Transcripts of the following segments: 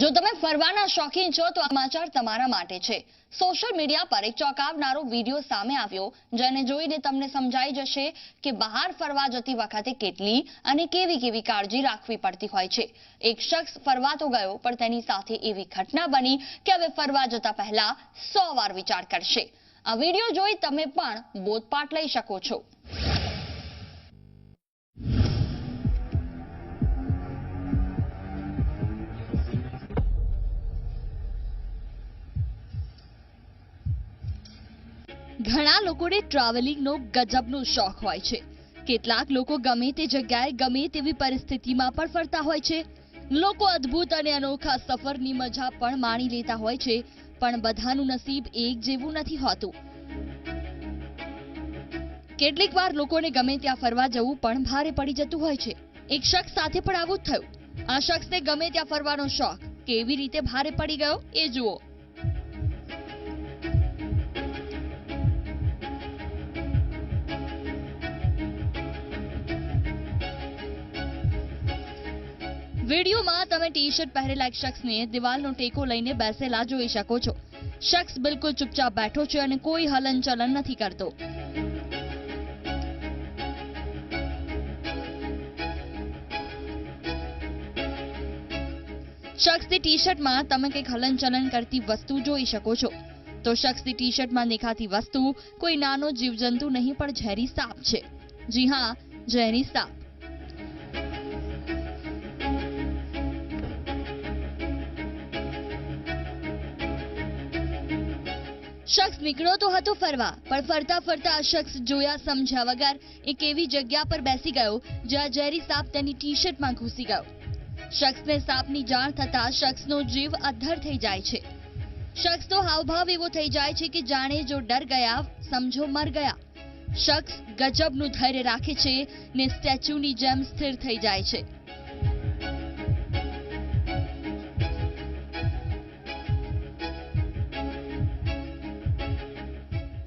જો તમે ફરવાના શોખીન છો તો આ સમાચાર તમારા માટે છે। સોશિયલ મીડિયા પર એક ચોંકાવનારો વિડીયો સામે આવ્યો, જેને જોઈને તમને સમજાઈ જશે કે બહાર ફરવા જતી વખતે કેટલી અને કેવી કાળજી રાખવી પડતી હોય છે। એક શખ્સ ફરવા તો ગયો, પણ તેની સાથે એવી ઘટના બની કે હવે ફરવા જતા પહેલા 100 વાર વિચાર કરશે। આ વિડીયો જોઈ તમે પણ બોધપાઠ લઈ શકો છો। ઘણા લોકોને ટ્રાવેલિંગનો ગજબનો શોખ હોય છે। કેટલાક લોકો ગમે તે જગ્યાએ ગમે તેવી પરિસ્થિતિમાં પણ ફરતા હોય છે। લોકો અદ્ભુત અને અનોખા સફરની મજા પણ માણી લેતા હોય છે, પણ બધાનું નસીબ એક જેવું નથી હોતું। કેટલીક વાર લોકોને ગમે ત્યાં ફરવા જવું પણ ભારે પડી જતું હોય છે। એક શખ્સ સાથે પણ આવું જ થયું। આ શખ્સને ગમે ત્યાં ફરવાનો શોખ કેવી રીતે ભારે પડી ગયો એ જુઓ। વીડિયોમાં તમે ટી-શર્ટ પહેરેલા એક શખ્સને દિવાલનો ટેકો લઈને બેસેલા જોઈ શકો છો। શખ્સ બિલકુલ ચૂપચાપ બેઠો છે અને કોઈ હલનચલન નથી કરતો। શખ્સની ટી-શર્ટમાં તમે કંઈક હલનચલન કરતી વસ્તુ જોઈ શકો છો। તો શખ્સની ટી-શર્ટમાં દેખાતી વસ્તુ કોઈ નાનો જીવજંતુ નહીં પણ ઝેરી સાપ છે। જી હા, ઝેરી સાપ। શખ્સ નીકળ્યો તો હતો ફરવા, પણ ફરતા ફરતા આ શખ્સ જોયા સમજ્યા વગર એક એવી જગ્યા પર બેસી ગયો જ્યાં ઝેરી સાપ તેની ટી-શર્ટમાં ઘૂસી ગયો। શખ્સને સાપની જાણ થતા શખ્સનો જીવ અદ્ધર થઈ જાય છે। શખ્સનો હાવભાવ એવો થઈ જાય છે કે જાણે જો ડર ગયા સમજો મર ગયા। શખ્સ ગજબનું ધૈર્ય રાખે છે ને સ્ટેચ્યુની જેમ સ્થિર થઈ જાય છે।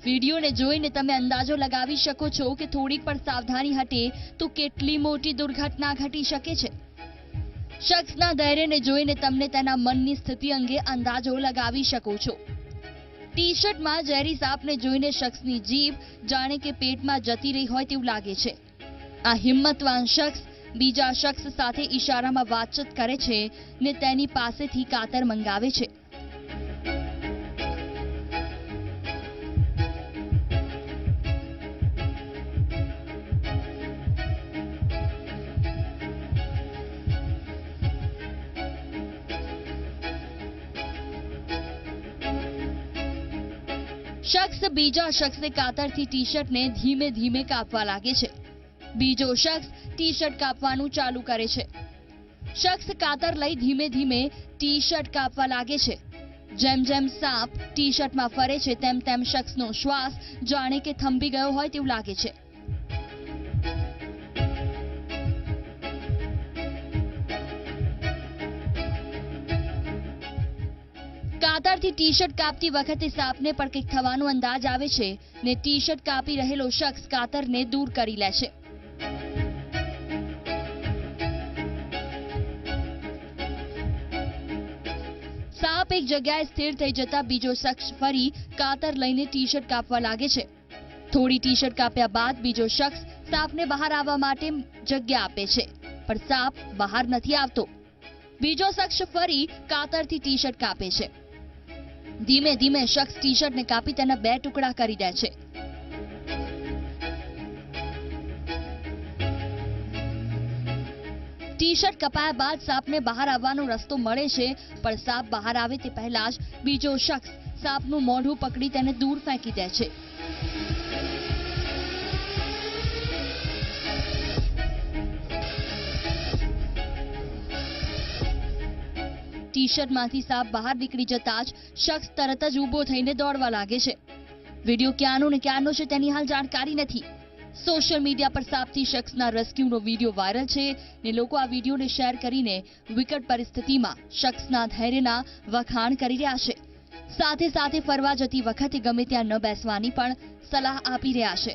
વીડિયોને જોઈને તમે અંદાજો લગાવી શકો છો કે થોડીક પણ સાવધાની હટે તો કેટલી મોટી દુર્ઘટના ઘટી શકે છે। શખ્સના ધૈર્યને જોઈને તમને તેના મનની સ્થિતિ અંગે અંદાજો લગાવી શકો છો। ટી-શર્ટમાં ઝેરી સાપને જોઈને શખ્સની જીભ જાણે કે પેટમાં જતી રહી હોય તેવું લાગે છે। આ હિંમતવાન શખ્સ બીજા શખ્સ સાથે ઈશારામાં વાતચીત કરે છે ને તેની પાસેથી કાતર મંગાવે છે। શખ્સ બીજા શખ્સને કાતરથી ટી-શર્ટને ધીમે ધીમે કાપવા લાગે છે। બીજો શખ્સ ટી-શર્ટ કાપવાનું ચાલુ કરે છે। શખ્સ કાતર લઈ ધીમે ધીમે ટી-શર્ટ કાપવા લાગે છે। જેમ જેમ સાપ ટી-શર્ટમાં ફરે છે તેમ તેમ શખ્સનો શ્વાસ જાણે કે થંભી ગયો હોય તેવું લાગે છે। કાતરથી ટી-શર્ટ કાપતી વખતે સાપને પણ કંઈક થવાનો અંદાજ આવે છે ને ટી-શર્ટ કાપી રહેલો શખ્સ કાતરને દૂર કરી લે છે। સાપ એક જગ્યાએ સ્થિર થઈ જતા બીજો શખ્સ ફરી કાતર લઈને ટી-શર્ટ કાપવા લાગે છે। થોડી ટી-શર્ટ કાપ્યા બાદ બીજો શખ્સ સાપને બહાર આવવા માટે જગ્યા આપે છે, પણ સાપ બહાર નથી આવતો। બીજો શખ્સ ફરી કાતરથી ટી-શર્ટ કાપે છે। ધીમે ધીમે શખ્સ ટી-શર્ટને કાપી તેના 2 ટુકડા કરી દે છે। ટી-શર્ટ કપાયા બાદ સાપને બહાર આવવાનો રસ્તો મળે છે, પણ સાપ બહાર આવે તે પહેલા જ બીજો શખ્સ સાપનું મોઢું પકડી તેને દૂર ફેંકી દે છે। ટી-શર્ટમાંથી સાપ બહાર નીકળી જતા જ શખ્સ તરત જ ઊભો થઈને દોડવા લાગે છે। વિડીયો ક્યાંનો ને ક્યાંનો છે તેની હાલ જાણકારી નથી। સોશિયલ મીડિયા પર સાપથી શખ્સના રેસ્ક્યુનો વિડીયો વાયરલ છે ને લોકો આ વિડીયોને શેર કરીને વિકટ પરિસ્થિતિમાં શખ્સના ધૈર્યના વખાણ કરી રહ્યા છે। સાથે સાથે ફરવા જતી વખતે ગમે ત્યાં ન બેસવાની પણ સલાહ આપી રહ્યા છે।